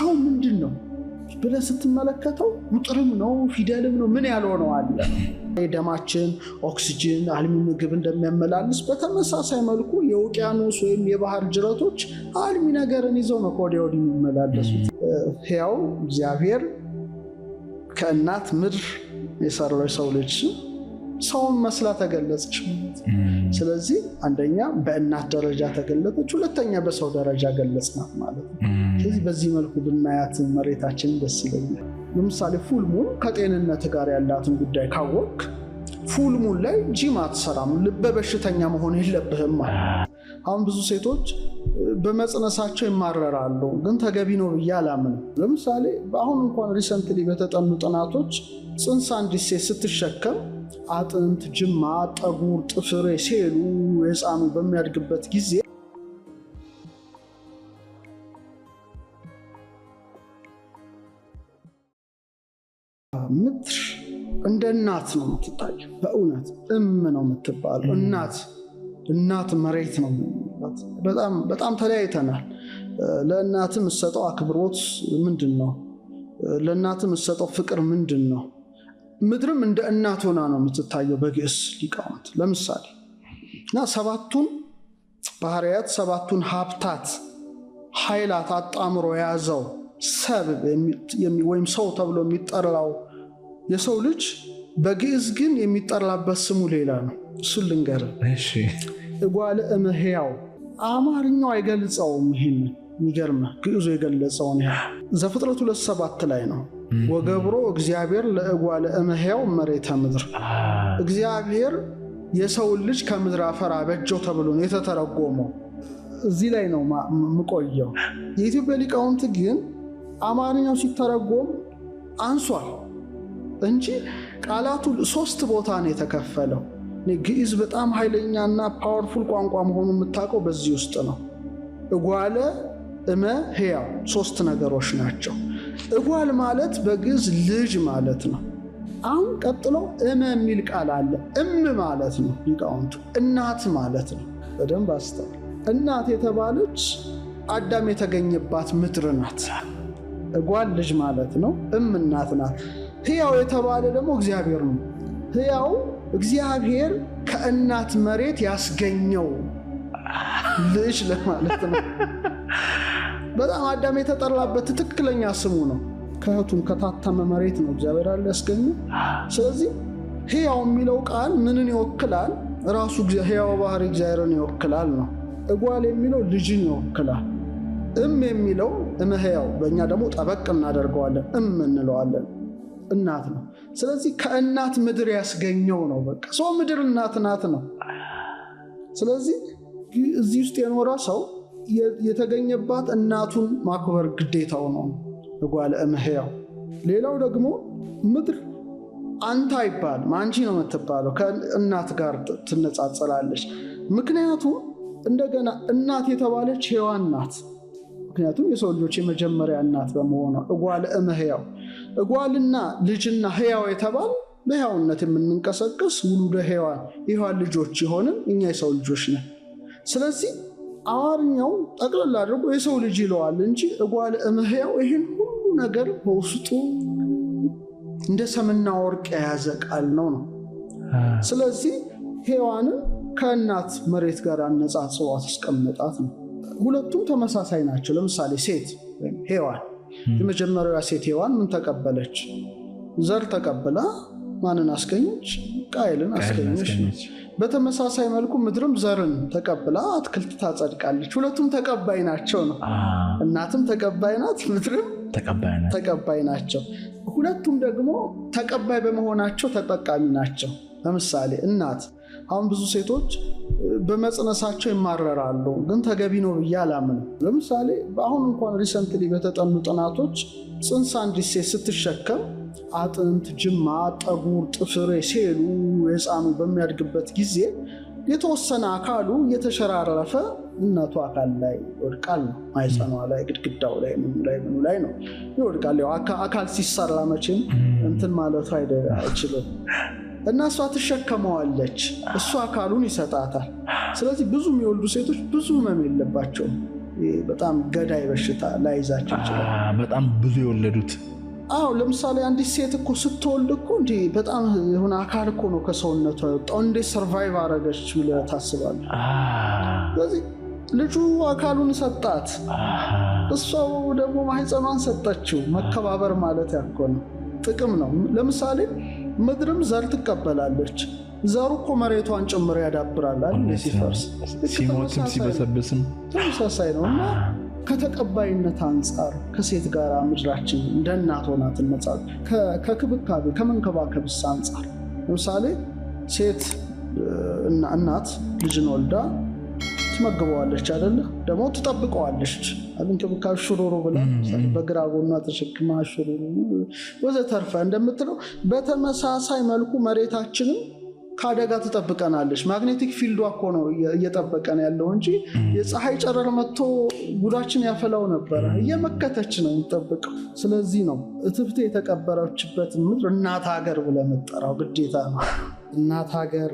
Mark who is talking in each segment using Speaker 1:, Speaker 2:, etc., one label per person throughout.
Speaker 1: ሰው ምንድነው ብለህ ስትመለከተው ቁጥርም ነው ፊደልም ነው ምን ያልሆነው አለ የደማችን ኦክሲጅን አልሚ ምግብ እንደሚያመላልስ በተመሳሳይ መልኩ የውቅያኖስ ወይም የባህር ጅረቶች አልሚ ነገርን ይዘው ነው ወዲያ ወዲህ የሚመላለሱት ሕያው እግዚአብሔር ከእናት ምድር የሰራው የሰው ልጅ ሰውን መስላ ተገለጸች ስለዚህ አንደኛ በእናት ደረጃ ተገለጠች ሁለተኛ በሰው ደረጃ ገለጽናት ማለት ነው ስለዚህ በዚህ መልኩ ብናያት መሬታችን ደስ ይለኛል ለምሳሌ ፉል ሙን ከጤንነት ጋር ያላትን ጉዳይ ካወቅ ፉል ሙን ላይ ጂም አትሰራም ልበ በሽተኛ መሆን የለብህም ማለት አሁን ብዙ ሴቶች በመጽነሳቸው ይማረራሉ ግን ተገቢ ነው ብዬ አላምንም ለምሳሌ አሁን እንኳን ሪሰንትሊ በተጠኑ ጥናቶች ጽንስ አንዲት ሴት ስትሸከም አጥንት ጅማት ጠጉር ጥፍር ሴሉ የሕፃኑ በሚያድግበት ጊዜ ምድር እንደ እናት ነው የምትታየው በእውነት ነው የምትባለው እናት መሬት ነው በጣም ተለያይተናል ለእናት የምትሰጠው አክብሮት ምንድነው ለእናት የምትሰጠው ፍቅር ምንድነው ምድርም እንደ እናት ሆና ነው የምትታየው በግዕዝ ሊቃውንት ለምሳሌ እና ሰባቱን ባህሪያት ሰባቱን ሀብታት ኃይላት አጣምሮ ያዘው ሰብ ወይም ሰው ተብሎ የሚጠራው የሰው ልጅ በግዕዝ ግን የሚጠራበት ስሙ ሌላ ነው እሱ ልንገር
Speaker 2: እሺ
Speaker 1: እጓለ እመሕያው አማርኛው አይገልጸውም ይሄን የሚገርም ግዕዙ የገለጸውን ዘፍጥረት 2:7 ላይ ነው ወገብሮ እግዚአብሔር ለእጓለ እመሕያው መሬተ ምድር እግዚአብሔር የሰው ልጅ ከምድር አፈር አበጀው ተብሎ ነው የተተረጎመው እዚህ ላይ ነው መቆየው የኢትዮጵያ ሊቃውንት ግን አማርኛው ሲተረጎም አንሷል እንጂ ቃላቱ 3 ቦታ ነው የተከፈለው ግዕዝ በጣም ኃይለኛና ፓወርፉል ቋንቋ መሆኑን የምታውቀው በዚህ ውስጥ ነው እጓለ እመሕያው 3 ነገሮች ናቸው እጓል ማለት በግዕዝ ልጅ ማለት ነው አሁን ቀጥሎ የሚል ቃል አለ ማለት ነው ሊቃውንቱ እናት ማለት ነው በደንብ አስተውል እናት የተባለች አዳም የተገኘባት ምድር ናት እጓል ልጅ ማለት ነው እናት ናት ሕያው የተባለ ደግሞ እግዚአብሔር ነው ሕያው እግዚአብሔር ከእናት መሬት ያስገኘው ልጅ ለማለት ነው በጣም አዳም የተጠራበት ትክክለኛ ስሙ ነው ከህቱም ከታተመ መሬት ነው እግዚአብሔር ያስገኘው ስለዚህ ሕያው የሚለው ቃል ምንን ይወክላል ራሱ ሕያው ባህሪ እግዚአብሔርን ይወክላል ነው እጓል የሚለው ልጅን ይወክላል የሚለው እመሕያው በእኛ ደግሞ ጠበቅ እናደርገዋለን እንለዋለን እናት ነው ስለዚህ ከእናት ምድር ያስገኘው ነው በቃ ሰው ምድር እናት ናት ነው ስለዚህ እዚህ ውስጥ የኖረ ሰው የተገኘባት እናቱን ማክበር ግዴታው ነው እጓለ እመሕያው ሌላው ደግሞ ምድር አንተ አይባልም አንቺ ነው የምትባለው ከእናት ጋር ትነጻጸላለች ምክንያቱም እንደገና እናት የተባለች ሔዋን ናት ምክንያቱም የሰው ልጆች የመጀመሪያ እናት በመሆኗ እጓለ እመሕያው እጓልና ልጅና ሕያው የተባለ በሕያውነት የምንንቀሳቀስ ውሉደ ሔዋን ልጆች ይሆንን እኛ የሰው ልጆች ነን ስለዚህ አማርኛው ጠቅለል አድርጎ የሰው ልጅ ይለዋል እንጂ እጓለ እመሕያው ይሄን ሁሉ ነገር በውስጡ እንደ ሰምና ወርቅ የያዘ ቃል ነው ስለዚህ ሔዋንን ከእናት መሬት ጋር አነጻጽሮ አስቀምጣት ነው ሁለቱም ተመሳሳይ ናቸው ለምሳሌ ሴት ሔዋን የመጀመሪያዋ ሴት ሔዋን ምን ተቀበለች ዘር ተቀበላ ማንን አስገኘች ቃየልን አስገኘች በተመሳሳይ መልኩ ምድርም ዘርን ተቀበላ አትክልት ታጸድቃለች ሁለቱም ተቀባይ ናቸው ነው እናትም ተቀባይ ናት ምድርም ተቀባይ ናቸው ሁለቱም ደግሞ ተቀባይ በመሆናቸው ተጠቃሚ ናቸው ለምሳሌ እናት አሁን ብዙ ሴቶች በመጽነሳቸው ይማረራሉ ግን ተገቢ ነው ብዬ አላምንም ለምሳሌ አሁን እንኳን ሪሰንትሊ በተጠኑ ጥናቶች ጽንስ አንዲት ሴት ስትሸከም አጥንት ጅማት ጠጉር ጥፍር ሴሉ የሕፃኑ በሚያድግበት ጊዜ የተወሰነ አካሉ እየተሸራረፈ እናቱ አካል ላይ ይወድቃል ነው ማይጸኗ ላይ ግድግዳው ላይ ምኑ ላይ ነው ይወድቃል ያው አካል ሲሰራ መቼም እንትን ማለቱ አይችልም እና እሷ ትሸከመዋለች እሱ አካሉን ይሰጣታል ስለዚህ ብዙ የሚወልዱ ሴቶች ብዙ ህመም የለባቸውም በጣም ገዳይ በሽታ ላይዛቸው ይችላል።
Speaker 2: በጣም ብዙ የወለዱት
Speaker 1: ለምሳሌ አንዲት ሴት እኮ ስትወልድ እኮ እንዴ በጣም የሆነ አካል እኮ ነው ከሰውነቷ የወጣው እንዴ ሰርቫይቭ አረገች ብለህ ታስባለህ። ስለዚህ ልጁ አካሉን ሰጣት፣ እሷው ደግሞ ማህፀኗን ሰጠችው። መከባበር ማለት ያኮ ነው፣ ጥቅም ነው። ለምሳሌ ምድርም ዘር ትቀበላለች። ዘሩ እኮ መሬቷን ጭምር ያዳብራል አይደል? ሲፈርስ
Speaker 2: ሲሞትም ሲበሰብስም
Speaker 1: ተመሳሳይ ነው። እና ከተቀባይነት አንጻር ከሴት ጋር ምድራችን እንደ እናት ሆና ትነጻል። ከክብካቤ ከመንከባከብስ አንጻር ለምሳሌ ሴት እናት ልጅን ወልዳ ትመግበዋለች አይደለ? ደግሞ ትጠብቀዋለች። እንክብካቤ ሽሩሩ ብላ በግራ ጎኗ ተሸክማ ሽሩሩ ወዘተርፈ እንደምትለው በተመሳሳይ መልኩ መሬታችንም ከአደጋ ትጠብቀናለች። ማግኔቲክ ፊልዷ እኮ ነው እየጠበቀን ያለው እንጂ የፀሐይ ጨረር መጥቶ ጉዳችን ያፈላው ነበረ። እየመከተች ነው የሚጠብቀው። ስለዚህ ነው እትብቴ የተቀበረችበት ምድር እናት ሀገር ብለህ መጠራው ግዴታ ነው። እናት ሀገር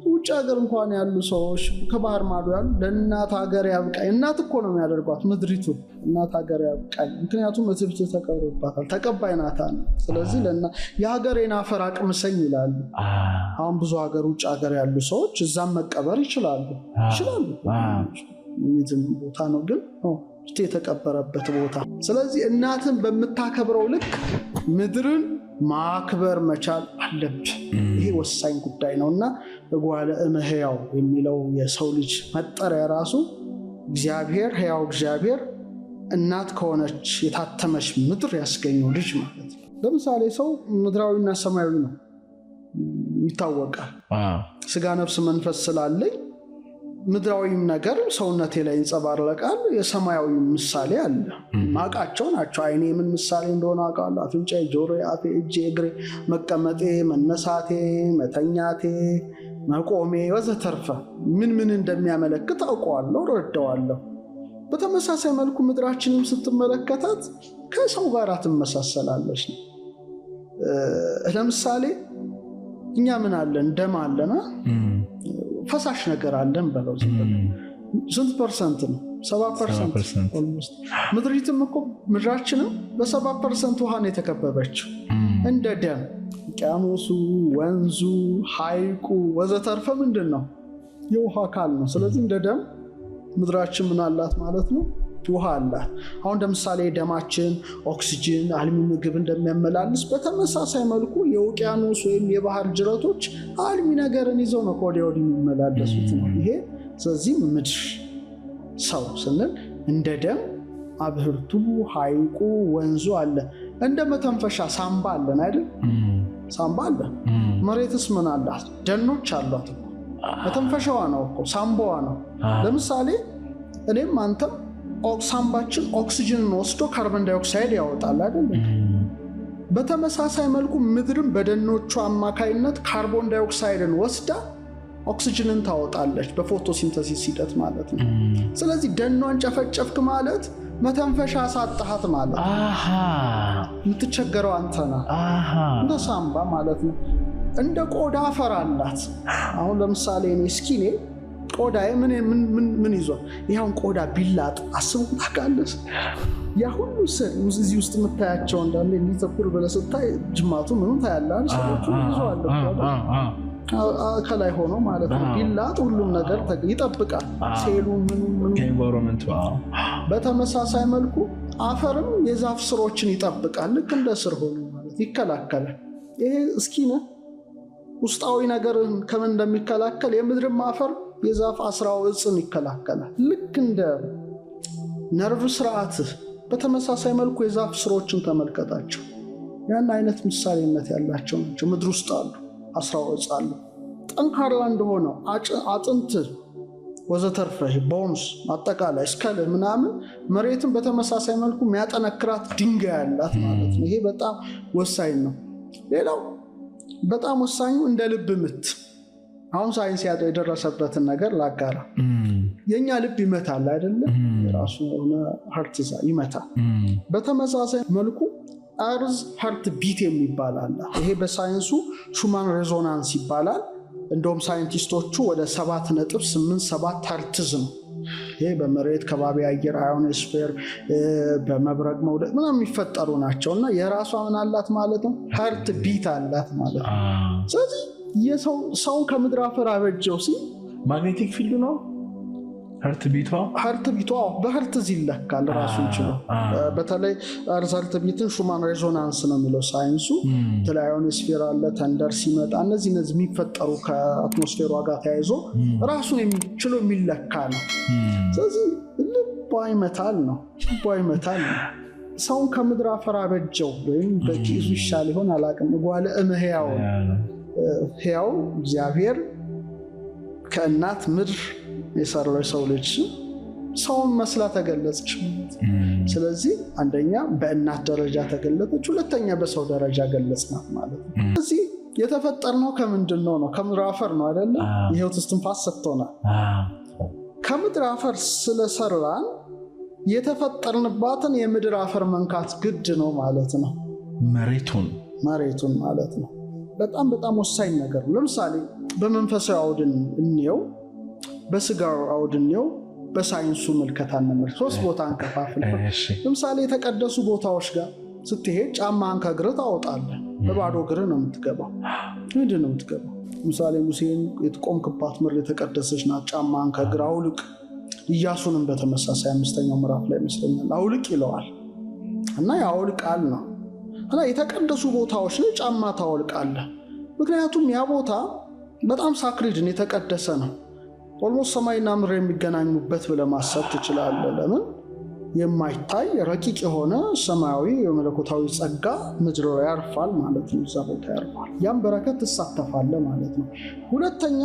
Speaker 1: ውጭ ሀገር እንኳን ያሉ ሰዎች ከባህር ማዶ ያሉ ለእናት ሀገር ያብቃኝ፣ እናት እኮ ነው የሚያደርጓት ምድሪቱ። እናት ሀገር ያብቃኝ፣ ምክንያቱም እትብት ተቀብሮባታል፣ ተቀባይ ናታ ነው። ስለዚህ የሀገሬን አፈር አቅምሰኝ ይላሉ። አሁን ብዙ ሀገር ውጭ ሀገር ያሉ ሰዎች እዛም መቀበር ይችላሉ። ሚዝም ቦታ ነው ግን የተቀበረበት ቦታ። ስለዚህ እናትን በምታከብረው ልክ ምድርን ማክበር መቻል አለብህ። ይሄ ወሳኝ ጉዳይ ነውና እጓለ እመሕያው የሚለው የሰው ልጅ መጠሪያ ራሱ እግዚአብሔር ሕያው እግዚአብሔር እናት ከሆነች የታተመች ምድር ያስገኘው ልጅ ማለት ነው። ለምሳሌ ሰው ምድራዊና ሰማያዊ ነው ይታወቃል። ስጋ ነፍስ መንፈስ ስላለኝ ምድራዊም ነገር ሰውነቴ ላይ ይንጸባረቃል። የሰማያዊ ምሳሌ አለ ማቃቸው ናቸው። አይኔ ምን ምሳሌ እንደሆነ አውቃለሁ። አፍንጫዬ፣ ጆሮዬ፣ አፌ፣ እጄ፣ እግሬ፣ መቀመጤ፣ መነሳቴ፣ መተኛቴ፣ መቆሜ ወዘተርፈ ምን እንደሚያመለክት አውቀዋለሁ፣ ረዳዋለሁ። በተመሳሳይ መልኩ ምድራችንም ስትመለከታት ከሰው ጋር ትመሳሰላለች። ለምሳሌ እኛ ምን አለን? ደም አለና ፈሳሽ ነገር አለን በለው። ስንት ፐርሰንት ነው? 7%። ኦልሞስት ምድሪትም እኮ ምድራችንም በ7% ውሃ ነው የተከበበችው። እንደ ደም ውቅያኖሱ፣ ወንዙ፣ ሐይቁ ወዘተርፈ ምንድን ነው? የውሃ አካል ነው። ስለዚህ እንደ ደም ምድራችን ምን አላት ማለት ነው? ውሃ አላት። አሁን ለምሳሌ ደማችን ኦክሲጅን፣ አልሚ ምግብ እንደሚያመላልስ በተመሳሳይ መልኩ የውቅያኖስ ወይም የባህር ጅረቶች አልሚ ነገርን ይዘው ነው ከወዲያ ወዲህ የሚመላለሱት ነው። ይሄ ስለዚህ ምድር ሰው ስንል እንደ ደም አብህርቱ፣ ሐይቁ፣ ወንዙ አለ። እንደ መተንፈሻ ሳምባ አለን አይደል? ሳምባ አለ። መሬትስ ምን አላት? ደኖች አሏት። መተንፈሻዋ ነው እኮ ሳምባዋ ነው። ለምሳሌ እኔም አንተም ሳምባችን ኦክሲጅንን ወስዶ ካርቦን ዳይኦክሳይድ ያወጣል አይደል? በተመሳሳይ መልኩ ምድርም በደኖቹ አማካይነት ካርቦን ዳይኦክሳይድን ወስዳ ኦክሲጅንን ታወጣለች በፎቶሲንተሲስ ሂደት ማለት ነው። ስለዚህ ደኗን ጨፈጨፍክ ማለት መተንፈሻ ሳጣሃት ማለት ነው። የምትቸገረው አንተና እንደ ሳምባ ማለት ነው። እንደ ቆዳ አፈር አላት። አሁን ለምሳሌ እኔ እስኪኔ ቆዳዬ ምን ይዟል? ይኸውን ቆዳ ቢላጥ አስቡት ታውቃለህ? ያ ሁሉ እዚህ ውስጥ የምታያቸው እንዳለ ሊተኩር ብለህ ስታይ ጅማቱ ምኑን ታያለህ? ሰዎቹ ይዘዋል ከላይ ሆኖ ማለት ነው። ቢላጥ ሁሉም ነገር ይጠብቃል፣ ሴሉ ምኑ። በተመሳሳይ መልኩ አፈርም የዛፍ ስሮችን ይጠብቃል። ልክ እንደ ስር ሆኖ ማለት ይከላከላል። ይሄ እስኪነ ውስጣዊ ነገርን ከምን እንደሚከላከል የምድርም አፈር የዛፍ አስራው እጽን ይከላከላል። ልክ እንደ ነርቭ ስርዓት በተመሳሳይ መልኩ የዛፍ ስሮችን ተመልከታቸው። ያን አይነት ምሳሌነት ያላቸው ናቸው። ምድር ውስጥ አሉ፣ አስራው እጽ አሉ። ጠንካራ እንደሆነው አጥንት ወዘተርፈ ቦንስ አጠቃላይ ስከል ምናምን መሬትን በተመሳሳይ መልኩ የሚያጠነክራት ድንጋይ ያላት ማለት ነው። ይሄ በጣም ወሳኝ ነው። ሌላው በጣም ወሳኙ እንደ ልብ ምት። አሁን ሳይንስ የደረሰበትን ነገር ላጋራ። የኛ ልብ ይመታል አይደለም? የራሱ የሆነ ሀርት ይመታል። በተመሳሳይ መልኩ አርዝ ሀርት ቢት የሚባል አለ። ይሄ በሳይንሱ ሹማን ሬዞናንስ ይባላል። እንደውም ሳይንቲስቶቹ ወደ 7.87 ሀርትዝ ነው ይሄ በመሬት ከባቢ አየር አዮኖስፌር በመብረቅ መውደቅ ምናምን የሚፈጠሩ ናቸውና የራሷ ምን አላት ማለት ነው ሀርት ቢት አላት ማለት ነው። ስለዚህ ሰውን ከምድር አፈር አበጀው ሲል
Speaker 2: ማግኔቲክ ፊልድ ነው ሀርት ቢቷ በሀርት ይለካል ራሱን ችሎ። በተለይ ሀርት ቢትን ሹማን ሬዞናንስ ነው የሚለው ሳይንሱ። አዮኖስፌር አለ ተንደር ሲመጣ እነዚህ የሚፈጠሩ ከአትሞስፌሯ ጋር ተያይዞ ራሱን የሚችሎ የሚለካ ነው። ስለዚህ ልባዊ መታል ነው ሰውን ከምድር አፈር አበጀው ወይም በኪዙ ይሻል ይሆን አላቅም ጓለ እመሕያው ሕያው እግዚአብሔር ከእናት ምድር የሰራው የሰው ልጅ ሰውን መስላ ተገለጸች። ስለዚህ አንደኛ በእናት ደረጃ ተገለጠች፣ ሁለተኛ በሰው ደረጃ ገለጽናት ማለት ነው። ስለዚህ የተፈጠርነው ከምንድነው ነው? ከምድር አፈር ነው አይደለ? የሕይወት እስትንፋስ ሰጥቶናል። ከምድር አፈር ስለሰራን የተፈጠርንባትን የምድር አፈር መንካት ግድ ነው ማለት ነው። መሬቱን ማለት ነው። በጣም ወሳኝ ነገር ነው። ለምሳሌ በመንፈሳዊ አውድን እንየው፣ በስጋው አውድንየው፣ በሳይንሱ መልከታ እንመር። 3 ቦታ እንከፋፍል። ለምሳሌ የተቀደሱ ቦታዎች ጋር ስትሄድ ጫማን ከእግር ታወጣለህ። በባዶ እግር ነው የምትገባው። ምንድን ነው የምትገባው? ለምሳሌ ሙሴን የተቆምክባት ምድር የተቀደሰች ናት፣ ጫማን ከእግር አውልቅ። ኢያሱንም በተመሳሳይ 5ኛው ምዕራፍ ላይ ይመስለኛል አውልቅ ይለዋል እና ያውልቃል ነው። እና የተቀደሱ ቦታዎች ላይ ጫማ ታወልቃለህ። ምክንያቱም ያ ቦታ በጣም ሳክሪድን የተቀደሰ ነው። ኦልሞስት ሰማይና ምድር የሚገናኙበት ብለህ ማሰብ ትችላለህ። ለምን? የማይታይ ረቂቅ የሆነ ሰማያዊ የመለኮታዊ ጸጋ ምድር ላይ ያርፋል ማለት ነው። እዛ ቦታ ያርፋል። ያም በረከት ትሳተፋለህ ማለት ነው። ሁለተኛ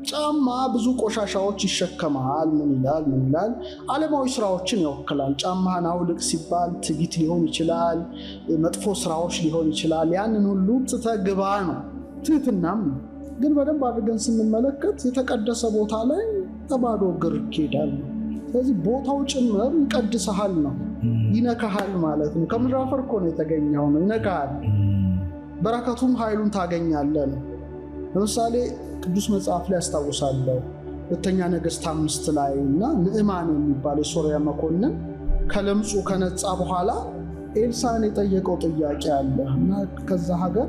Speaker 2: ጫማ ብዙ ቆሻሻዎች ይሸከማል። ምን ይላል? ዓለማዊ ስራዎችን ይወክላል። ጫማህን አውልቅ ሲባል ትዕቢት ሊሆን ይችላል፣ መጥፎ ስራዎች ሊሆን ይችላል። ያንን ሁሉ ትተግባ ነው፣ ትህትናም ነው። ግን በደንብ አድርገን ስንመለከት የተቀደሰ ቦታ ላይ ተባዶ እግር ይሄዳል። ስለዚህ ቦታው ጭምር ይቀድስሃል ነው፣ ይነካሃል ማለት ነው። ከምድር አፈር እኮ ነው የተገኘው ነው፣ ይነካሃል። በረከቱም ኃይሉን ታገኛለህ ነው። ለምሳሌ ቅዱስ መጽሐፍ ላይ ያስታውሳለሁ 2ኛ ነገሥት 5 ላይ እና ንዕማን የሚባል የሶርያ መኮንን ከለምጹ ከነጻ በኋላ ኤልሳዕን የጠየቀው ጥያቄ አለ እና ከዛ ሀገር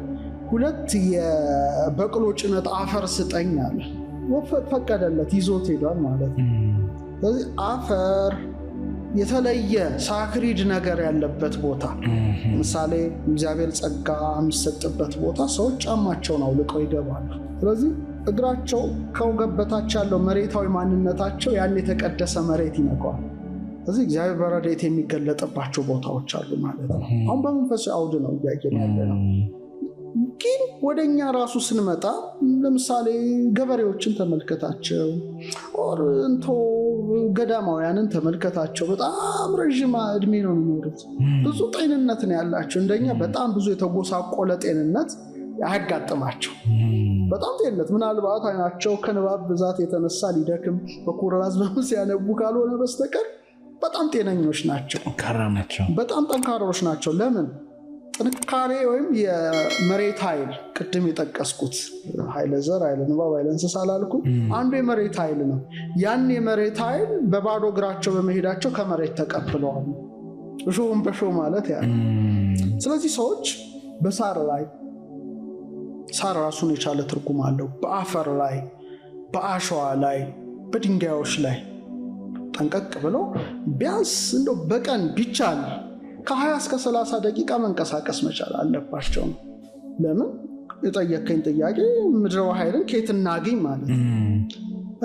Speaker 2: 2 የበቅሎ ጭነት አፈር ስጠኝ አለ። ፈቀደለት፣ ይዞት ሄዷል ማለት ነው። ስለዚህ አፈር የተለየ ሳክሪድ ነገር ያለበት ቦታ፣ ምሳሌ እግዚአብሔር ጸጋ የሚሰጥበት ቦታ ሰዎች ጫማቸውን አውልቀው ይገባሉ። ስለዚህ እግራቸው ከወገብ በታች ያለው መሬታዊ ማንነታቸው ያን የተቀደሰ መሬት ይነካዋል። ስለዚህ እግዚአብሔር በረድኤት የሚገለጥባቸው ቦታዎች አሉ ማለት ነው። አሁን በመንፈሳዊ አውድ ነው እያየን ያለ ነው። ግን ወደኛ ራሱ ስንመጣ ለምሳሌ ገበሬዎችን ተመልከታቸው፣ ገዳማውያንን ተመልከታቸው። በጣም ረዥም እድሜ ነው የሚኖሩት። ብዙ ጤንነት ነው ያላቸው። እንደኛ በጣም ብዙ የተጎሳቆለ ጤንነት ያጋጥማቸው። በጣም ጤንነት፣ ምናልባት አይናቸው ከንባብ ብዛት የተነሳ ሊደክም በኩራዝ በምን ሲያነቡ ካልሆነ በስተቀር በጣም ጤነኞች ናቸው። በጣም ጠንካሮች ናቸው። ለምን? ጥንካሬ ወይም የመሬት ኃይል፣ ቅድም የጠቀስኩት ኃይለ ዘር፣ ኃይለ ንባብ፣ ኃይለ እንስሳ ላልኩ አንዱ የመሬት ኃይል ነው። ያን የመሬት ኃይል በባዶ እግራቸው በመሄዳቸው ከመሬት ተቀብለዋል። እሾህም በሾህ ማለት ያ። ስለዚህ ሰዎች በሳር ላይ፣ ሳር ራሱን የቻለ ትርጉም አለው። በአፈር ላይ፣ በአሸዋ ላይ፣ በድንጋዮች ላይ ጠንቀቅ ብለው ቢያንስ እንደው በቀን ቢቻል ከ20 እስከ 30 ደቂቃ መንቀሳቀስ መቻል አለባቸው። ለምን? የጠየከኝ ጥያቄ ምድራዊ ኃይልን ከየት እናገኝ ማለት ነው።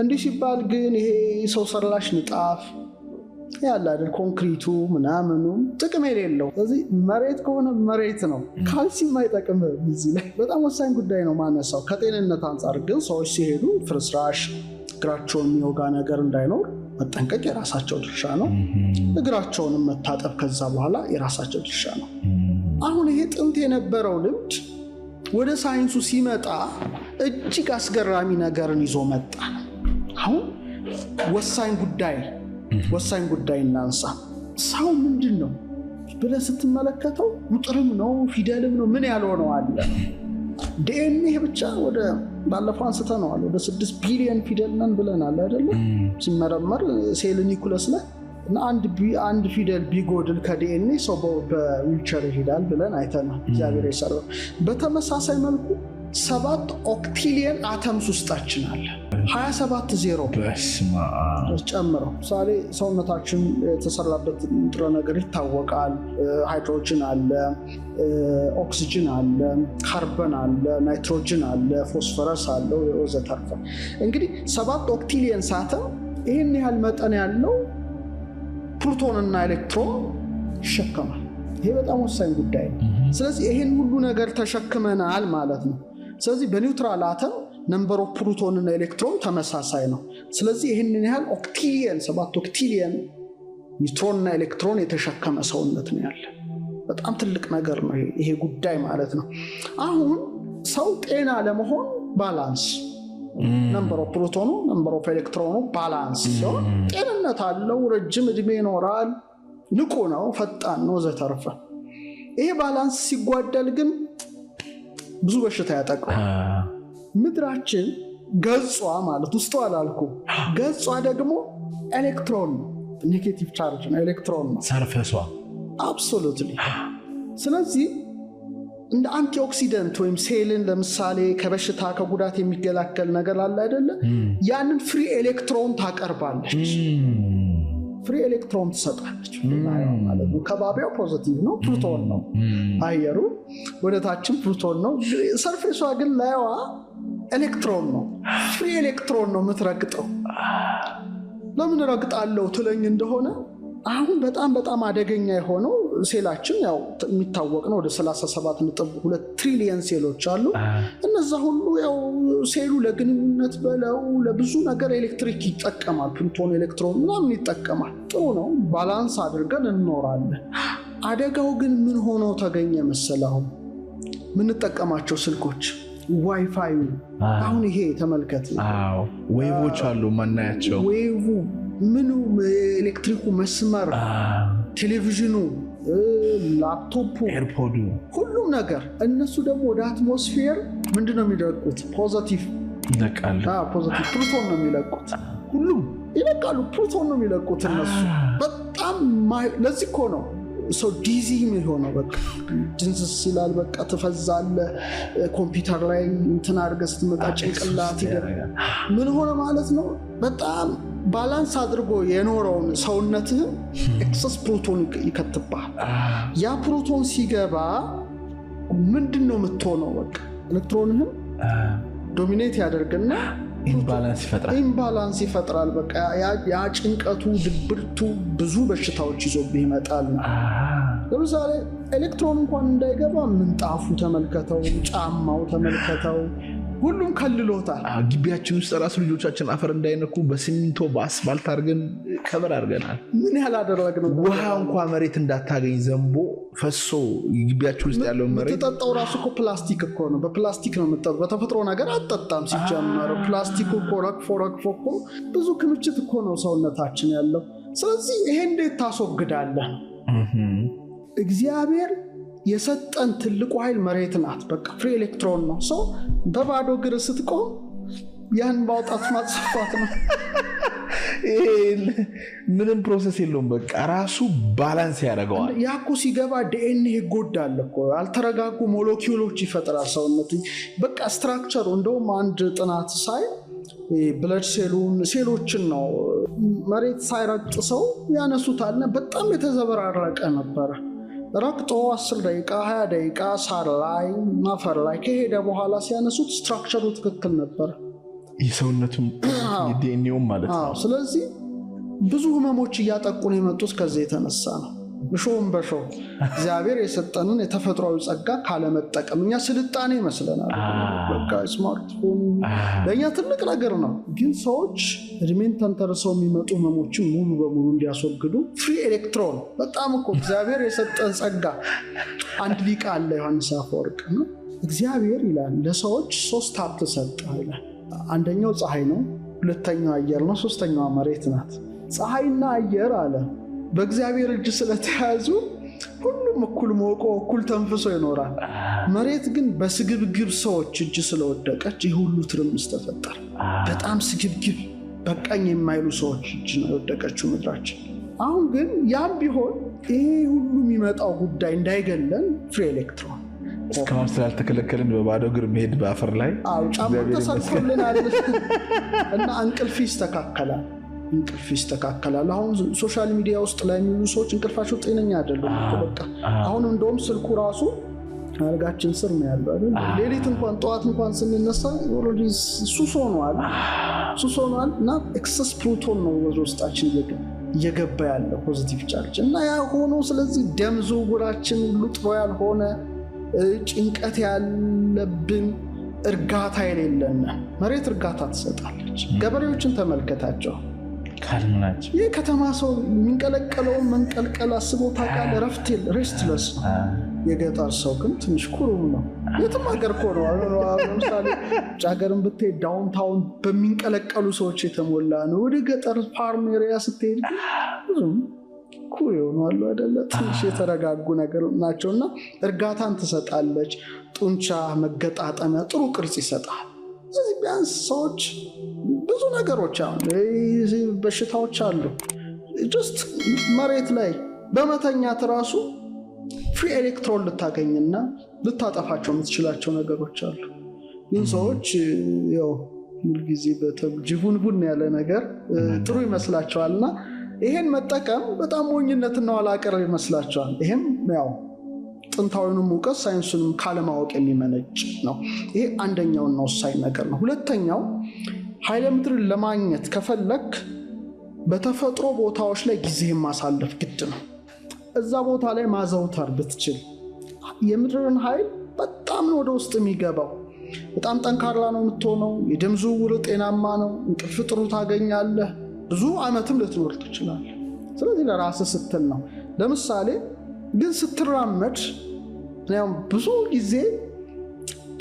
Speaker 2: እንዲህ ሲባል ግን ይሄ ሰው ሰራሽ ንጣፍ ያለ አይደል፣ ኮንክሪቱ ምናምኑ ጥቅም የሌለው። ስለዚህ መሬት ከሆነ መሬት ነው፣ ካልሲ የማይጠቅም። እዚህ ላይ በጣም ወሳኝ ጉዳይ ነው ማነሳው። ከጤንነት አንጻር ግን ሰዎች ሲሄዱ ፍርስራሽ እግራቸውን የሚወጋ ነገር እንዳይኖር መጠንቀቅ የራሳቸው ድርሻ ነው። እግራቸውንም መታጠብ ከዛ በኋላ የራሳቸው ድርሻ ነው። አሁን ይሄ ጥንት የነበረው ልምድ ወደ ሳይንሱ ሲመጣ እጅግ አስገራሚ ነገርን ይዞ መጣ። አሁን ወሳኝ ጉዳይ እናንሳ። ሰው ምንድን ነው ብለህ ስትመለከተው ቁጥርም ነው ፊደልም ነው ምን ያልሆነው አለ።
Speaker 1: ዲኤንኤ ብቻ ወደ ባለፈው አንስተነዋል ወደ 6 ቢሊዮን ፊደል ነን ብለናል አይደል? ሲመረመር ሴል ኒኩለስ ላይ እና አንድ ፊደል ቢጎድል ከዲኤንኤ ሰው በዊልቸር ይሄዳል ብለን አይተናል። እግዚአብሔር የሰራው በተመሳሳይ መልኩ 7 ኦክቲሊየን አተምስ ውስጣችን አለ። 27 ዜሮ ጨምረው ምሳሌ ሰውነታችን የተሰራበት ንጥረ ነገር ይታወቃል። ሃይድሮጅን አለ፣ ኦክሲጅን አለ፣ ካርበን አለ፣ ናይትሮጅን አለ፣ ፎስፈረስ አለ ወዘተርፈ። እንግዲህ 7 ኦክቲሊየን አተም ይህን ያህል መጠን ያለው ፕሮቶንና ኤሌክትሮን ይሸከማል። ይሄ በጣም ወሳኝ ጉዳይ ነው። ስለዚህ ይሄን ሁሉ ነገር ተሸክመናል ማለት ነው። ስለዚህ በኒውትራል አተም ነምበር ኦፍ ፕሮቶን እና ኤሌክትሮን ተመሳሳይ ነው። ስለዚህ ይሄንን ያህል ኦክቲሊየን 7 ኦክቲሊየን ኒውትሮን እና ኤሌክትሮን የተሸከመ ሰውነት ነው ያለ። በጣም ትልቅ ነገር ነው ይሄ ጉዳይ ማለት ነው። አሁን ሰው ጤና ለመሆን ባላንስ ነምበር ኦፍ ፕሮቶኑ ነምበር ኦፍ ኤሌክትሮኑ ባላንስ ሲሆን ጤንነት አለው፣ ረጅም እድሜ ይኖራል፣ ንቁ ነው፣ ፈጣን ነው ዘተርፈ። ይሄ ባላንስ ሲጓደል ግን ብዙ በሽታ ያጠቃዋል። ምድራችን ገጿ ማለት ውስጧ አላልኩ ገጿ ደግሞ ኤሌክትሮን ነው፣ ኔጌቲቭ ቻርጅ ነው፣ ኤሌክትሮን ነው
Speaker 2: ሰርፈሷ
Speaker 1: አብሶሉትሊ። ስለዚህ እንደ አንቲኦክሲደንት ወይም ሴልን ለምሳሌ ከበሽታ ከጉዳት የሚከላከል ነገር አለ አይደለ? ያንን ፍሪ ኤሌክትሮን ታቀርባለች፣ ፍሪ ኤሌክትሮን ትሰጣለች ማለት ነው። ከባቢያው ፖዚቲቭ ነው፣ ፕሮቶን ነው፣ አየሩ ወደታችን ፕሮቶን ነው። ሰርፌሷ ግን ላይዋ ኤሌክትሮን ነው፣ ፍሪ ኤሌክትሮን ነው የምትረግጠው። ለምን ረግጣለሁ ትለኝ እንደሆነ አሁን በጣም አደገኛ የሆነው ሴላችን ያው የሚታወቅ ነው። ወደ 37.2 ትሪሊየን ሴሎች አሉ። እነዛ ሁሉ ያው ሴሉ ለግንኙነት በለው ለብዙ ነገር ኤሌክትሪክ ይጠቀማል። ፕሮቶን ኤሌክትሮን ምናምን ይጠቀማል። ጥሩ ነው፣ ባላንስ አድርገን እንኖራለን። አደጋው ግን ምን ሆኖ ተገኘ መሰለህ? አሁን የምንጠቀማቸው ስልኮች ዋይፋይ አሁን ይሄ ተመልከት።
Speaker 2: ዌቮች አሉ ማናያቸው
Speaker 1: ዌቭ ምኑ ኤሌክትሪኩ መስመር ቴሌቪዥኑ ላፕቶፑ
Speaker 2: ኤርፖዱ
Speaker 1: ሁሉም ነገር እነሱ ደግሞ ወደ አትሞስፌር ምንድነው የሚለቁት? ፖዚቲቭ
Speaker 2: ይለቃሉ።
Speaker 1: ፖዚቲቭ ፕሮቶን ነው የሚለቁት። ሁሉም ይለቃሉ፣ ፕሮቶን ነው የሚለቁት እነሱ። በጣም ለዚህ እኮ ነው ሰው ዲዚ የሚሆነው። በቃ ጅንስስ ይላል፣ በቃ ትፈዛለህ። ኮምፒውተር ላይ እንትን አድርገህ ስትመጣ ጭንቅላት ምን ሆነ ማለት ነው። በጣም ባላንስ አድርጎ የኖረውን ሰውነትህን ኤክሰስ ፕሮቶን ይከትባል። ያ ፕሮቶን ሲገባ ምንድን ነው የምትሆነው? በቃ ኤሌክትሮንህን ዶሚኔት ያደርግና ኢምባላንስ ይፈጥራል። በቃ ያ ጭንቀቱ፣ ድብርቱ ብዙ በሽታዎች ይዞብህ ይመጣል። ለምሳሌ ኤሌክትሮን እንኳን እንዳይገባ ምንጣፉ ተመልከተው፣ ጫማው ተመልከተው፣ ሁሉም ከልሎታል።
Speaker 2: ግቢያችን ውስጥ ራሱ ልጆቻችን አፈር እንዳይነኩ በሲሚንቶ በአስፋልት አድርገን ከበር አድርገናል።
Speaker 1: ምን ያህል አደረግነው?
Speaker 2: ውሃ እንኳን መሬት እንዳታገኝ ዘንቦ ፈሶ ግቢያችን ውስጥ ያለው መሬት።
Speaker 1: የምትጠጣው ራሱ እኮ ፕላስቲክ እኮ ነው። በፕላስቲክ ነው የምትጠጣው። በተፈጥሮ ነገር አትጠጣም ሲጀመር። ፕላስቲክ እኮ ረግፎ እኮ ብዙ ክምችት እኮ ነው ሰውነታችን ያለው። ስለዚህ ይሄ እንዴት ታስወግዳለህ? እግዚአብሔር የሰጠን ትልቁ ኃይል መሬት ናት። በቃ ፍሪ ኤሌክትሮን ነው። ሰው በባዶ እግር ስትቆም ያን ማውጣት ማጽፋት ነው።
Speaker 2: ምንም ፕሮሰስ የለውም። በቃ ራሱ ባላንስ ያደርገዋል።
Speaker 1: ያኩ ሲገባ ዲኤንኤ ይጎዳል እኮ፣ ያልተረጋጉ ሞለኪውሎች ይፈጥራል ሰውነት። በቃ ስትራክቸሩ እንደውም አንድ ጥናት ሳይ ብለድ ሴሎችን ነው መሬት ሳይረግጥ ሰው ያነሱታልና በጣም የተዘበራረቀ ነበረ። ረግጦ 10 ደቂቃ 20 ደቂቃ ሳር ላይ ማፈር ላይ ከሄደ በኋላ ሲያነሱት ስትራክቸሩ ትክክል ነበር።
Speaker 2: የሰውነቱም ዲኤንኤው ማለት ነው።
Speaker 1: ስለዚህ ብዙ ህመሞች እያጠቁን የመጡት ከዚህ የተነሳ ነው። እሾህም በሾህ እግዚአብሔር የሰጠንን የተፈጥሯዊ ጸጋ ካለመጠቀም እኛ ስልጣኔ ይመስለናል። በቃ ስማርትፎን ለእኛ ትልቅ ነገር ነው። ግን ሰዎች እድሜን ተንተርሰው የሚመጡ ህመሞችን ሙሉ በሙሉ እንዲያስወግዱ ፍሪ ኤሌክትሮን በጣም እኮ እግዚአብሔር የሰጠን ጸጋ። አንድ ሊቅ አለ ዮሐንስ አፈወርቅ ነው። እግዚአብሔር ይላል ለሰዎች 3 ሀብት ሰጠ ይላል። አንደኛው ፀሐይ ነው፣ ሁለተኛው አየር ነው፣ ሶስተኛው መሬት ናት። ፀሐይና አየር አለ በእግዚአብሔር እጅ ስለተያዙ ሁሉም እንደውም እኩል ሞቆ እኩል ተንፍሶ ይኖራል። መሬት ግን በስግብግብ ሰዎች እጅ ስለወደቀች ይህ ሁሉ ትርምስ ተፈጠረ። በጣም ስግብግብ በቃኝ የማይሉ ሰዎች እጅ ነው የወደቀችው ምድራችን። አሁን ግን ያም ቢሆን ይሄ ሁሉ የሚመጣው ጉዳይ እንዳይገለን ፍሪ ኤሌክትሮን
Speaker 2: እስካሁን ስላልተከለከልን በባዶ እግር መሄድ በአፈር ላይ
Speaker 1: ጫማ ተሰርቶልናል እና እንቅልፍ ይስተካከላል። አሁን ሶሻል ሚዲያ ውስጥ ላይ የሚሉ ሰዎች እንቅልፋቸው ጤነኛ አይደለም። በቃ አሁን እንደውም ስልኩ ራሱ አልጋችን ስር ነው ያለው አይደል? ሌሊት እንኳን ጠዋት እንኳን ስንነሳ ኦልሬዲ ሱስ ሆኗል እና ኤክሰስ ፕሮቶን ነው ወደ ውስጣችን እየገባ ያለው ፖዚቲቭ ቻርጅ እና ያ ሆኖ ስለዚህ ደም ዝውውራችን ሁሉ ጥሩ ያልሆነ ጭንቀት ያለብን እርጋታ የሌለን መሬት እርጋታ ትሰጣለች። ገበሬዎችን ተመልከታቸው
Speaker 2: ካልምናቸው
Speaker 1: ይህ ከተማ ሰው የሚንቀለቀለውን መንቀልቀል አስቦ ታውቃል? ሬስትለስ ነው። የገጠር ሰው ግን ትንሽ ኩሩም ነው። የትም ሀገር እኮ ነው። ለምሳሌ ውጭ ሀገርን ብትሄድ ዳውንታውን በሚንቀለቀሉ ሰዎች የተሞላ ነው። ወደ ገጠር ፋርም ኤሪያ ስትሄድ ብዙም ኩር ይሆናሉ አይደለ? ትንሽ የተረጋጉ ነገር ናቸው እና እርጋታን ትሰጣለች። ጡንቻ መገጣጠሚያ ጥሩ ቅርጽ ይሰጣል። ስለዚህ ቢያንስ ሰዎች ብዙ ነገሮች አሁን በሽታዎች አሉ። ጀስት መሬት ላይ በመተኛት ራሱ ፍሪ ኤሌክትሮን ልታገኝና ልታጠፋቸው የምትችላቸው ነገሮች አሉ። ግን ሰዎች ያው ሁልጊዜ ጅቡንቡን ያለ ነገር ጥሩ ይመስላቸዋልና ይሄን መጠቀም በጣም ሞኝነትና ኋላ ቀር ይመስላቸዋል። ይሄም ያው ጥንታዊውንም እውቀት ሳይንሱንም ካለማወቅ የሚመነጭ ነው። ይሄ አንደኛውና ወሳኝ ነገር ነው። ሁለተኛው ኃይለ ምድርን ለማግኘት ከፈለክ በተፈጥሮ ቦታዎች ላይ ጊዜህን ማሳለፍ ግድ ነው። እዛ ቦታ ላይ ማዘውተር ብትችል የምድርን ኃይል በጣም ነው ወደ ውስጥ የሚገባው። በጣም ጠንካራ ነው የምትሆነው። የደም ዝውውር ጤናማ ነው። እንቅልፍ ጥሩ ታገኛለህ። ብዙ ዓመትም ልትኖር ትችላለህ። ስለዚህ ለራስህ ስትል ነው። ለምሳሌ ግን ስትራመድ ብዙ ጊዜ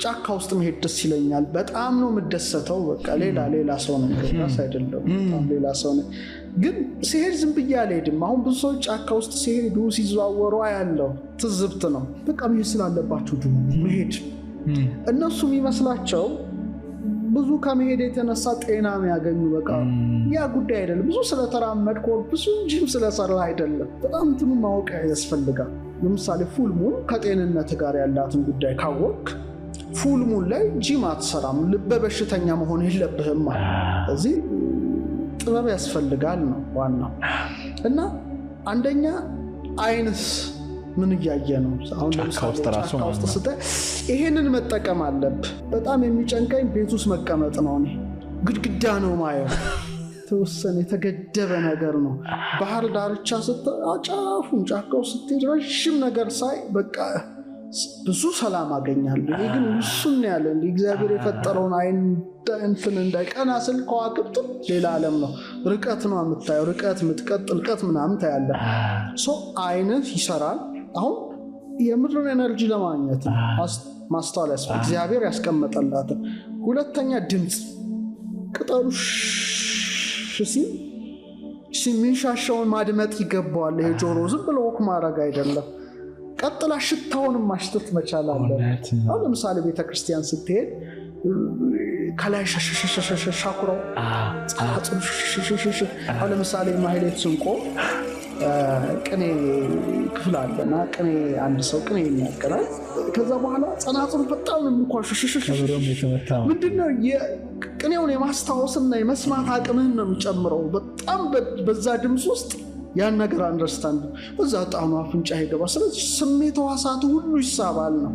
Speaker 1: ጫካ ውስጥ መሄድ ደስ ይለኛል። በጣም ነው የምደሰተው። በቃ ሌላ ሰው ነው ራስ አይደለም፣ በጣም ሌላ ሰው ነው። ግን ሲሄድ ዝም ብዬ አልሄድም። አሁን ብዙ ሰዎች ጫካ ውስጥ ሲሄዱ ሲዘዋወሩ ያለው ትዝብት ነው። በቃ መሄድ ስላለባቸው መሄድ እነሱ የሚመስላቸው ብዙ ከመሄድ የተነሳ ጤና የሚያገኙ በቃ ያ ጉዳይ አይደለም። ብዙ ስለተራመድክ ብዙ ጂም ስለሰራ አይደለም። በጣም እንትኑ ማወቅ ያስፈልጋል። ለምሳሌ ፉልሙን ከጤንነት ጋር ያላትን ጉዳይ ካወቅ ፉልሙን ላይ ጂም አትሰራም። ልበ በሽተኛ መሆን የለብህም። እዚህ ጥበብ ያስፈልጋል ነው ዋናው። እና አንደኛ አይንስ ምን እያየ ነው? አሁን ጫካ ውስጥ ስታይ ይሄንን መጠቀም አለብህ። በጣም የሚጨንቀኝ ቤት ውስጥ መቀመጥ ነው። እኔ ግድግዳ ነው ማየው። ተወሰነ የተገደበ ነገር ነው። ባህር ዳርቻ ጫፉን ጫካው ስትሄድ ረዥም ነገር ሳይ በቃ ብዙ ሰላም አገኛለሁ። ይሄ ግን እሱን ያለ እግዚአብሔር የፈጠረውን አይን እንትን እንዳይቀና ስል ከዋክብት ሌላ ዓለም ነው። ርቀት ነው የምታየው። ርቀት ምጥቀት ጥልቀት ምናምን ታያለህ። አይነት ይሰራል። አሁን የምድርን ኤነርጂ ለማግኘት ማስተዋል ያስፈልጋል። እግዚአብሔር ያስቀመጠላት። ሁለተኛ ድምፅ፣ ቅጠሉ ሲል የሚንሻሻውን ማድመጥ ይገባዋል። ይሄ ጆሮ ዝም ብሎ ወክ ማድረግ አይደለም። ቀጥላ ሽታውንም ማሽተት መቻል አለ። አሁን ለምሳሌ ቤተክርስቲያን ስትሄድ ከላይ ሻኩራው አሁን ለምሳሌ ማህሌት ስንቆ ቅኔ ክፍል አለና ቅኔ አንድ ሰው ቅኔ የሚያቀራል። ከዛ በኋላ ጸናጽሉ በጣም የሚኳሽሽሽ ምንድነው ቅኔውን የማስታወስና የመስማት አቅምህን ነው የሚጨምረው። በጣም በዛ ድምፅ ውስጥ ያን ነገር አንደርስታንድ በዛ ጣኑ አፍንጫ ይገባ። ስለዚህ ስሜት ሕዋሳቱ ሁሉ ይሳባል ነው።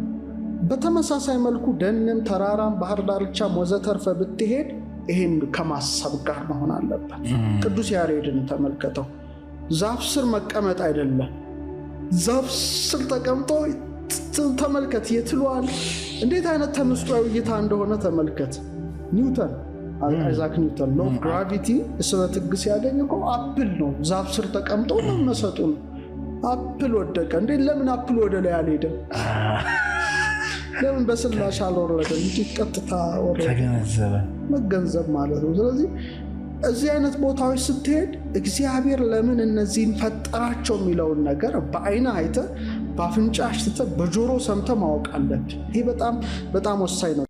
Speaker 1: በተመሳሳይ መልኩ ደንም ተራራም ባህር ዳርቻም ወዘተርፈ ብትሄድ ይሄን ከማሰብ ጋር መሆን አለበት። ቅዱስ ያሬድን ተመልከተው። ዛፍ ስር መቀመጥ አይደለም፣ ዛፍ ስር ተቀምጦ ተመልከት። የትሏል እንዴት አይነት ተመስጧዊ እይታ እንደሆነ ተመልከት። ኒውተን አይዛክ ኒውተን ሎ ኦፍ ግራቪቲ ስበት ሕግ ሲያገኝ እኮ አፕል ነው ዛፍ ስር ተቀምጦ መመሰጡ ነው። አፕል ወደቀ። እንዴ ለምን አፕል ወደ ላይ አልሄደም? ለምን በስላሽ አልወረደም? እንጂ ቀጥታ ወረደ። ተገነዘበ። መገንዘብ ማለት ነው። ስለዚህ እዚህ አይነት ቦታዎች ስትሄድ እግዚአብሔር ለምን እነዚህን ፈጠራቸው የሚለውን ነገር በአይነ አይተ በአፍንጫ አሽትተህ በጆሮ ሰምተህ ማወቅ አለብህ። ይህ በጣም በጣም ወሳኝ ነው።